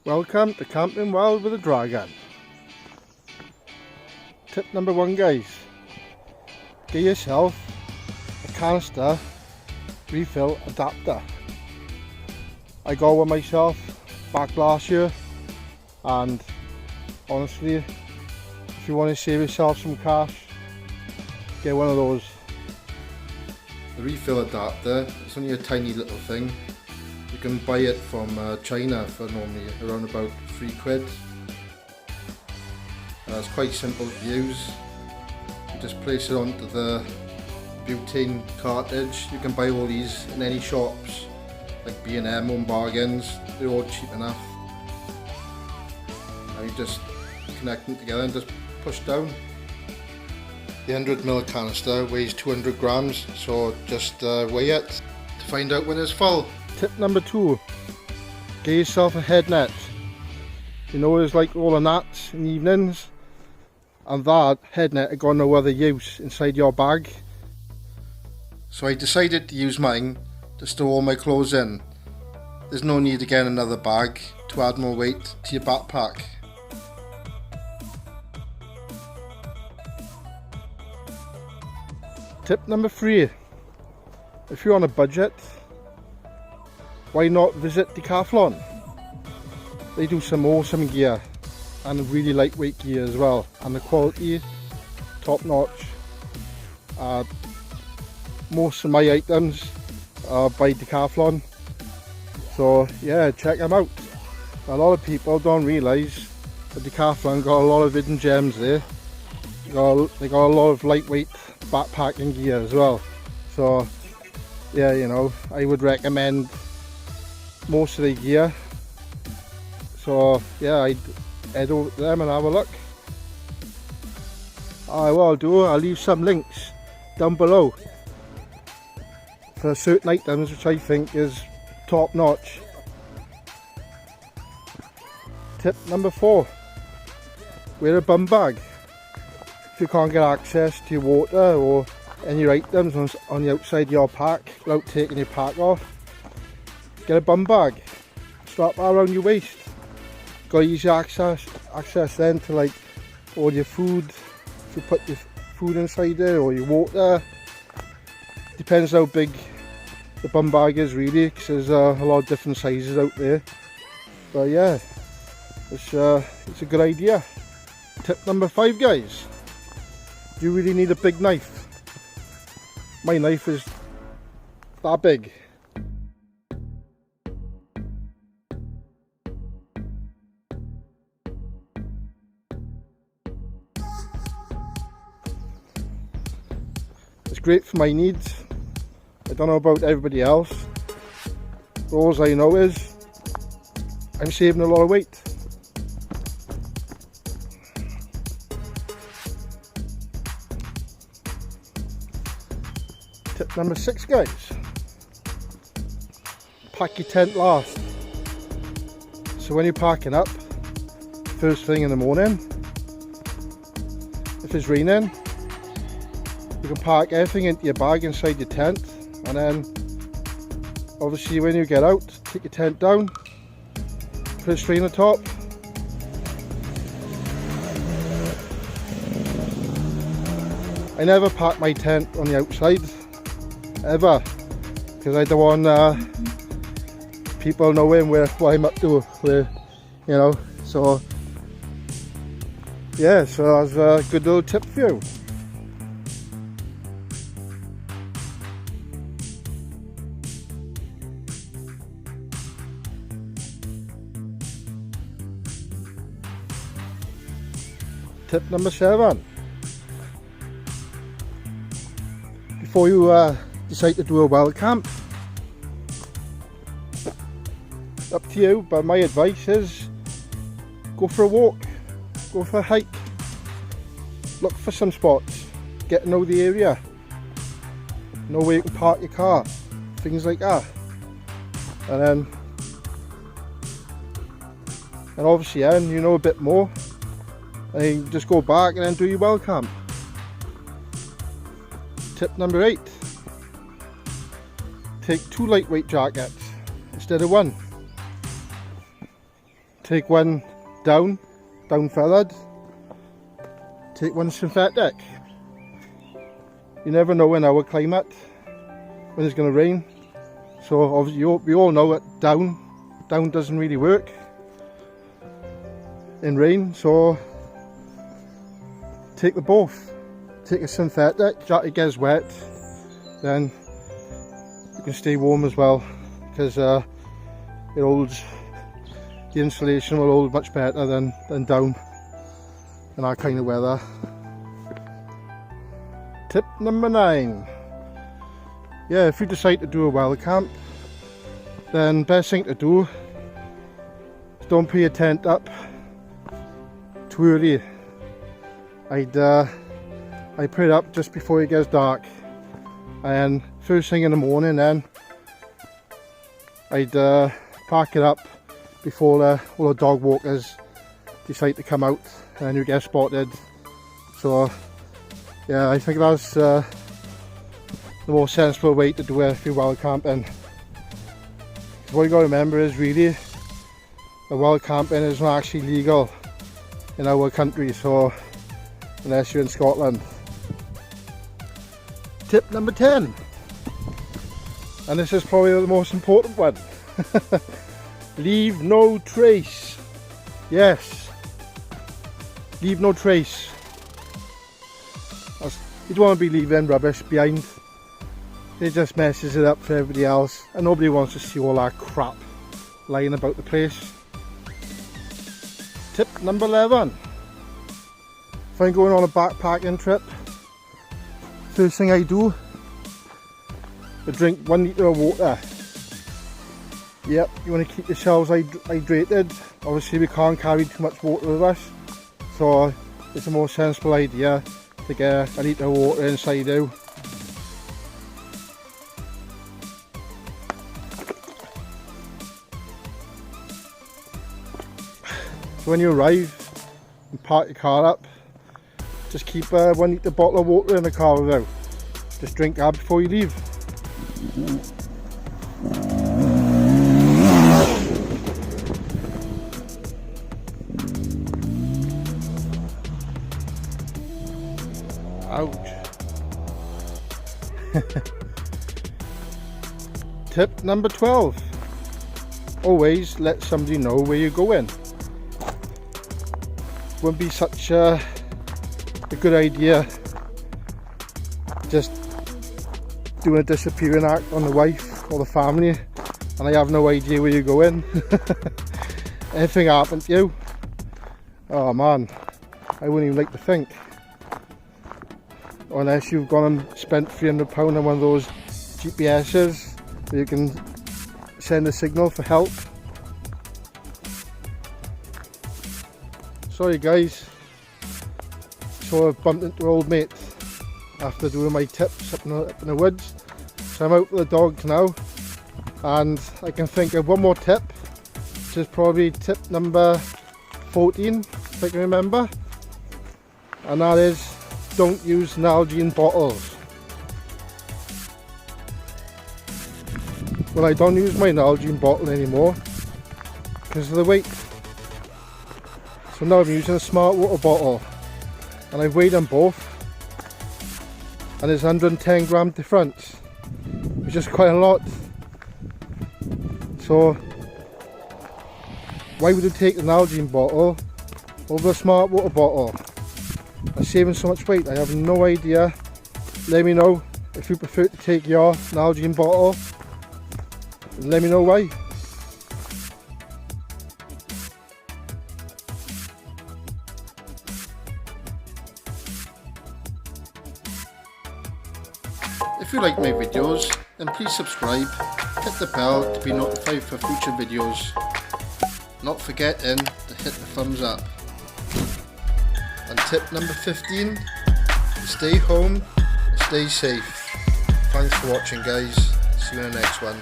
Welcome to Camping Wild with a Dragon. Tip number 1, guys. Get yourself a canister refill adapter. I got one myself back last year, and honestly, if you want to save yourself some cash, get one of those. The refill adapter, it's only a tiny little thing. You can buy it from China for normally around about £3. It's quite simple to use. You just place it onto the butane cartridge. You can buy all these in any shops like B&M, Home Bargains. They're all cheap enough. And you just connect them together and just push down. The 100ml canister weighs 200 grams, so just weigh it to find out when it's full. Tip number 2, get yourself a head net. You know, it's like all the nets in the evenings, and that head net has got no other use inside your bag. So I decided to use mine to store all my clothes in. There's no need to get another bag to add more weight to your backpack. Tip number 3, if you're on a budget, why not visit Decathlon? They do some awesome gear and really lightweight gear as well, and the quality top notch. Most of my items are by Decathlon, so yeah, check them out. A lot of people don't realise that Decathlon got a lot of hidden gems there. They got a lot of lightweight backpacking gear as well, so yeah, you know, I would recommend most of the gear. So yeah, I'd head over to them and have a look. What I'll do, I'll leave some links down below for certain items which I think is top notch. Tip number 4, wear a bum bag. If you can't get access to your water or any items on the outside of your pack without taking your pack off, get a bum bag, strap that around your waist. Got easy access then to like all your food, if you put your food inside there, or your water. Depends how big the bum bag is really, because there's a lot of different sizes out there. But yeah, it's a good idea. Tip number 5, guys. Do you really need a big knife? My knife is that big. It's great for my needs. I don't know about everybody else. All I know is I'm saving a lot of weight. Tip number 6, guys. Pack your tent last. So when you're packing up, first thing in the morning, if it's raining, you can pack everything into your bag inside your tent, and then obviously when you get out, take your tent down, put a string on top, I never pack my tent on the outside ever, because I don't want people knowing what I'm up to, you know. So yeah, so that's a good little tip for you. Tip number 7. Before you decide to do a wild camp, up to you, but my advice is go for a walk, go for a hike, look for some spots, get to know the area, know where you can park your car, things like that. And obviously then you know a bit more, and you just go back and then do your wild camp. Tip number 8, take 2 lightweight jackets instead of 1. take one down feathered, take one synthetic. You never know in our climate when it's going to rain, so obviously we all know that down doesn't really work in rain, so take the both. Take a synthetic, it gets wet, then you can stay warm as well, because it holds, the insulation will hold much better than down in that kind of weather. Tip number 9. Yeah, if you decide to do a wild camp, then best thing to do is don't put your tent up too early. I put it up just before it gets dark, and first thing in the morning then I'd pack it up before all the dog walkers decide to come out and you get spotted. So yeah, I think that's the more sensible way to do it if you're wild camping. What you got to remember is really the wild camping is not actually legal in our country, so unless you're in Scotland. Tip number 10, and this is probably the most important one. Leave no trace. Yes, leave no trace. You don't want to be leaving rubbish behind. It just messes it up for everybody else, and nobody wants to see all that crap lying about the place. Tip number 11. If I'm going on a backpacking trip, first thing I do, I drink 1 litre of water. Yep, you want to keep yourselves hydrated. Obviously we can't carry too much water with us, so it's a more sensible idea to get 1 litre of water inside you. So when you arrive and park your car up, just keep a 1 litre bottle of water in the car with you. Just drink that before you leave. Ouch. Tip number 12. Always let somebody know where you're going. Wouldn't be such a good idea just doing a disappearing act on the wife or the family and I have no idea where you're going. Anything happened to you, oh man, I wouldn't even like to think. Unless you've gone and spent £300 on one of those GPS's where you can send a signal for help. Sorry guys, so I've bumped into an old mate after doing my tips up in the woods. So I'm out with the dogs now, and I can think of one more tip, which is probably tip number 14 if I can remember, and that is don't use Nalgene bottles. Well, I don't use my Nalgene bottle anymore because of the weight. So now I'm using a smart water bottle, and I've weighed them both, and there's 110 gram difference, which is quite a lot. So why would you take the Nalgene bottle over a smart water bottle? I'm saving so much weight, I have no idea. Let me know if you prefer to take your Nalgene bottle, and let me know why. If you like my videos, then please subscribe, hit the bell to be notified for future videos. Not forgetting to hit the thumbs up. And tip number 15, stay home and stay safe. Thanks for watching guys, see you in the next one.